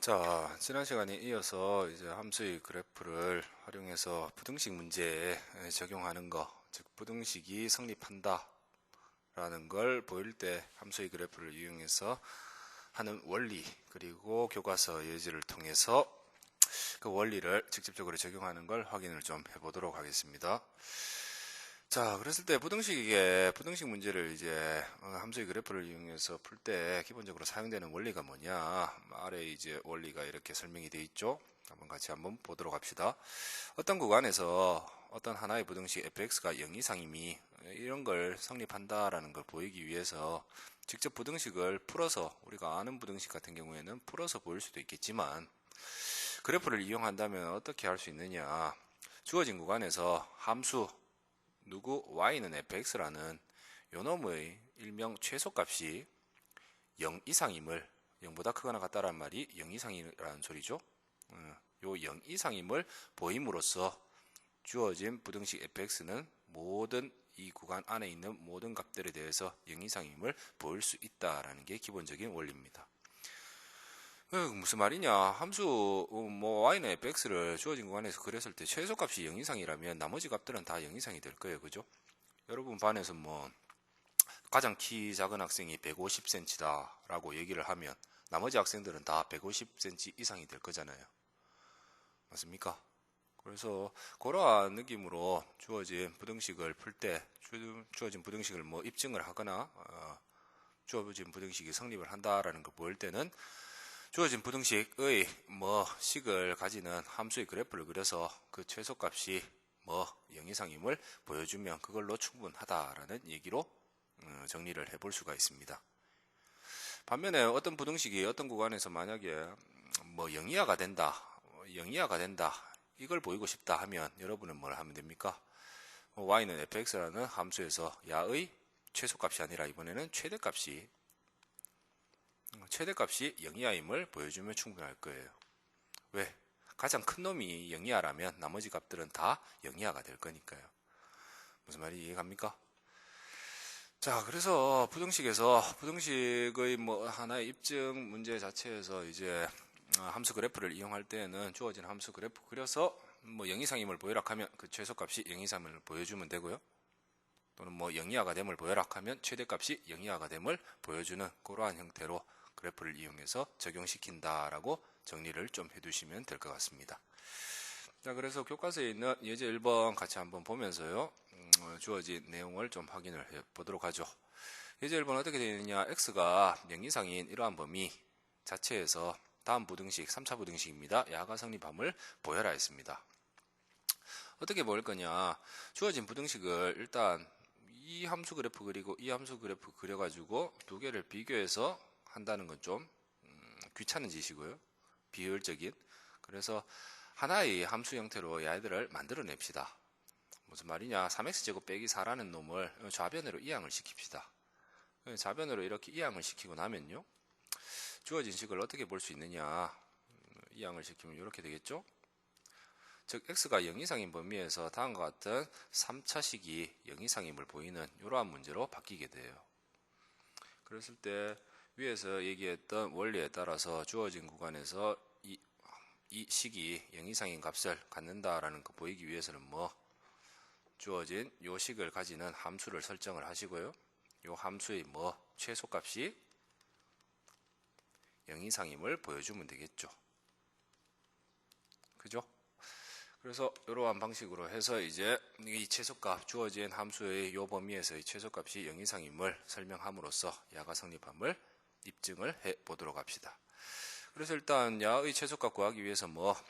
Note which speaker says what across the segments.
Speaker 1: 자, 지난 시간에 이어서 이제 함수의 그래프를 활용해서 부등식 문제에 적용하는 거, 즉 부등식이 성립한다 라는 걸 보일 때 함수의 그래프를 이용해서 하는 원리, 그리고 교과서 예제를 통해서 그 원리를 직접적으로 적용하는 걸 확인을 좀 해보도록 하겠습니다. 자, 그랬을 때 부등식 문제를 이제 함수의 그래프를 이용해서 풀 때 기본적으로 사용되는 원리가 뭐냐? 아래 이제 원리가 이렇게 설명이 되어 있죠. 한번 보도록 합시다. 어떤 구간에서 어떤 하나의 부등식 fx가 0 이상임이 이런 걸 성립한다라는 걸 보이기 위해서 직접 부등식을 풀어서, 우리가 아는 부등식 같은 경우에는 풀어서 보일 수도 있겠지만 그래프를 이용한다면 어떻게 할 수 있느냐? 주어진 구간에서 함수 누구 y는 fx라는 요놈의 일명 최소값이 0 이상임을, 0보다 크거나 같다라는 말이 0 이상이라는 소리죠. 요 0 이상임을 보임으로써 주어진 부등식 fx는 모든 이 구간 안에 있는 모든 값들에 대해서 0 이상임을 보일 수 있다라는 게 기본적인 원리입니다. 무슨 말이냐? 함수 y는 fx를 주어진 구간에서 그렸을 때 최소값이 0 이상이라면 나머지 값들은 다 0 이상이 될 거예요. 그죠? 여러분 반에서 가장 키 작은 학생이 150cm다 라고 얘기를 하면 나머지 학생들은 다 150cm 이상이 될 거잖아요. 맞습니까? 그래서 그러한 느낌으로 주어진 부등식을 풀 때, 주어진 부등식을 입증을 하거나 주어진 부등식이 성립을 한다라는 걸 보일 때는 주어진 부등식의 식을 가지는 함수의 그래프를 그려서 그 최소값이 0 이상임을 보여주면 그걸로 충분하다라는 얘기로 정리를 해볼 수가 있습니다. 반면에 어떤 부등식이 어떤 구간에서 만약에 0 이하가 된다, 0 이하가 된다, 이걸 보이고 싶다 하면 여러분은 뭘 하면 됩니까? y는 fx라는 함수에서 야의 최소값이 아니라 이번에는 최대값이 0 이하임을 보여주면 충분할 거예요. 왜? 가장 큰 놈이 0 이하라면 나머지 값들은 다 0 이하가 될 거니까요. 무슨 말이 이해갑니까? 자, 그래서 부등식의 하나의 입증 문제 자체에서 이제 함수 그래프를 이용할 때는 주어진 함수 그래프 그려서 0 이상임을 보여라 하면 그 최소값이 0 이상임을 보여주면 되고요. 또는 0 이하가 됨을 보여라 하면 최대값이 0 이하가 됨을 보여주는 그러한 형태로 그래프를 이용해서 적용시킨다라고 정리를 좀 해두시면 될 것 같습니다. 자, 그래서 교과서에 있는 예제 1번 같이 한번 보면서요, 주어진 내용을 좀 확인을 해 보도록 하죠. 예제 1번 어떻게 되어 있느냐? x가 0 이상인 이러한 범위 자체에서 다음 부등식, 3차 부등식입니다. 야가 성립함을 보여라 했습니다. 어떻게 보일 거냐? 주어진 부등식을 일단 이 함수 그래프 그리고 이 함수 그래프 그려가지고 두 개를 비교해서 한다는 건 좀 귀찮은 짓이고요. 비효율적인. 그래서 하나의 함수 형태로 얘들을 만들어냅시다. 무슨 말이냐? 3x제곱 빼기 4라는 놈을 좌변으로 이항을 시킵시다. 좌변으로 이렇게 이항을 시키고 나면요, 주어진 식을 어떻게 볼 수 있느냐? 이항을 시키면 이렇게 되겠죠? 즉 x가 0 이상인 범위에서 다음과 같은 3차식이 0 이상임을 보이는 이러한 문제로 바뀌게 돼요. 그랬을 때 위에서 얘기했던 원리에 따라서 주어진 구간에서 이 식이 0 이상인 값을 갖는다라는 거 보이기 위해서는 주어진 요 식을 가지는 함수를 설정을 하시고요. 요 함수의 최소값이 0 이상임을 보여주면 되겠죠. 그죠? 그래서 이러한 방식으로 해서 이제 이 최소값, 주어진 함수의 요 범위에서의 최소값이 0 이상임을 설명함으로써 야가 성립함을 입증을 해 보도록 합시다. 그래서 일단 야의 최소값 구하기 위해서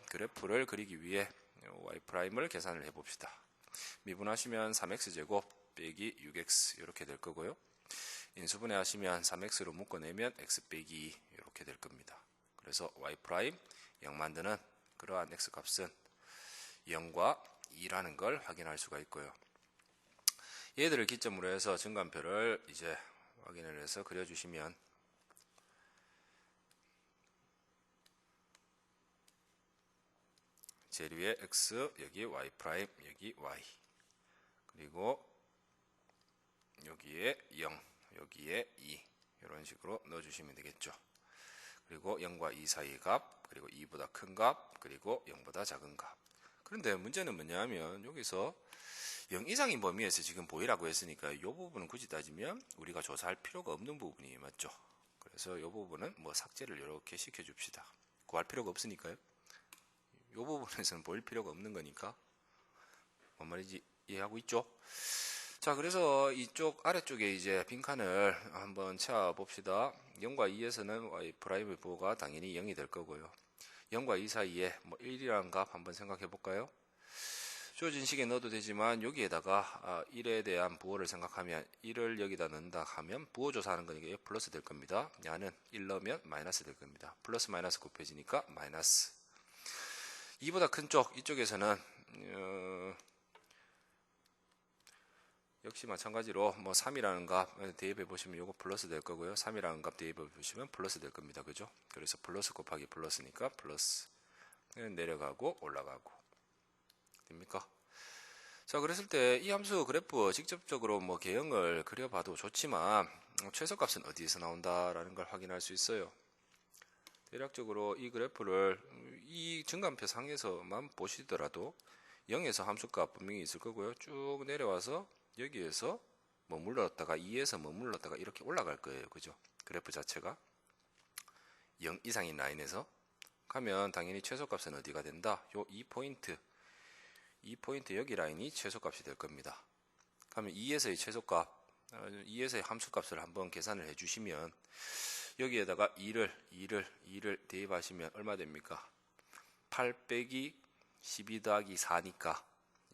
Speaker 1: 그래프를 그리기 위해 y'을 계산을 해 봅시다. 미분하시면 3x제곱 빼기 6x 이렇게 될 거고요. 인수분해 하시면 3x로 묶어내면 x 빼기 2 이렇게 될 겁니다. 그래서 y' 0 만드는 그러한 x값은 0과 2라는 걸 확인할 수가 있고요. 얘들을 기점으로 해서 증간표를 이제 확인을 해서 그려주시면 제일 위에 x, 여기 y', 여기 y, 그리고 여기에 0, 여기에 2 이런 식으로 넣어주시면 되겠죠. 그리고 0과 2 사이 값, 그리고 2보다 큰 값, 그리고 0보다 작은 값. 그런데 문제는 뭐냐면 여기서 0 이상인 범위에서 지금 보이라고 했으니까 이 부분은 굳이 따지면 우리가 조사할 필요가 없는 부분이 맞죠. 그래서 이 부분은 뭐 삭제를 이렇게 시켜줍시다. 구할 필요가 없으니까요. 이 부분에서는 보일 필요가 없는 거니까. 뭔 말인지 이해하고 있죠? 자, 그래서 이쪽 아래쪽에 이제 빈칸을 한번 채워 봅시다. 0과 2에서는 y 프라임의 부호가 당연히 0이 될 거고요. 0과 2 사이에 뭐 1이라는 값 한번 생각해 볼까요? 주어진 식에 넣어도 되지만 여기에다가 1에 대한 부호를 생각하면 1을 여기다 넣는다 하면 부호 조사하는 거니까 이게 플러스 될 겁니다. 야는 1 넣으면 마이너스 될 겁니다. 플러스 마이너스 곱해지니까 마이너스. 2보다 큰 쪽 이쪽에서는 역시 마찬가지로 뭐 3이라는 값 대입해 보시면 이거 플러스 될 거고요. 3이라는 값 대입해 보시면 플러스 될 겁니다. 그죠? 그래서 플러스 곱하기 플러스니까 플러스 내려가고 올라가고 됩니까? 자, 그랬을 때 이 함수 그래프 직접적으로 뭐 개형을 그려봐도 좋지만 최소값은 어디에서 나온다라는 걸 확인할 수 있어요. 대략적으로 이 그래프를 이 증간표 상에서만 보시더라도 0에서 함수값 분명히 있을 거고요. 쭉 내려와서 여기에서 머물렀다가 2에서 머물렀다가 이렇게 올라갈 거예요. 그죠? 그래프 자체가 0 이상인 라인에서 가면 당연히 최소값은 어디가 된다? 요 2포인트 여기 라인이 최소값이 될 겁니다. 그러면 2에서의 최소값 2에서의 함수값을 한번 계산을 해주시면 여기에다가 2를 대입하시면 얼마 됩니까? 8 빼기 12 더하기 4니까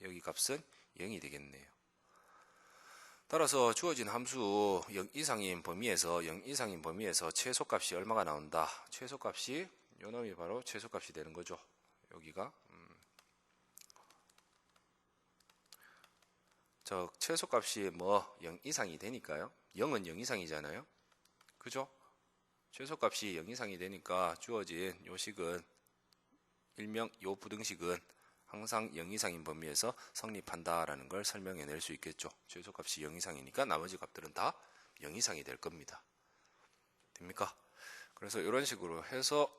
Speaker 1: 여기 값은 0이 되겠네요. 따라서 주어진 함수 0 이상인 범위에서 최소값이 얼마가 나온다? 최소값이 요 놈이 바로 최소값이 되는 거죠. 여기가 저 최소값이 뭐 0 이상이 되니까요. 0은 0 이상이잖아요. 그죠? 최소값이 0 이상이 되니까 주어진 요 식은 일명 요 부등식은 항상 0 이상인 범위에서 성립한다라는 걸 설명해낼 수 있겠죠. 최소값이 0 이상이니까 나머지 값들은 다 0 이상이 될 겁니다. 됩니까? 그래서 이런 식으로 해서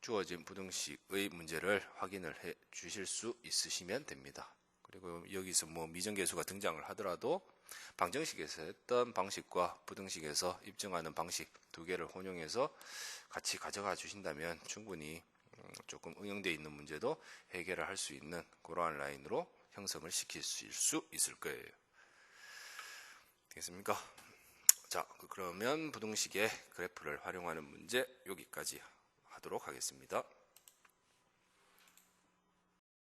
Speaker 1: 주어진 부등식의 문제를 확인을 해 주실 수 있으시면 됩니다. 그리고 여기서 뭐 미정계수가 등장을 하더라도 방정식에서 했던 방식과 부등식에서 입증하는 방식 두 개를 혼용해서 같이 가져가 주신다면 충분히 조금 응용되어 있는 문제도 해결을 할 수 있는 그러한 라인으로 형성을 시킬 수 있을 거예요. 되겠습니까? 자, 그러면 부등식의 그래프를 활용하는 문제 여기까지 하도록 하겠습니다.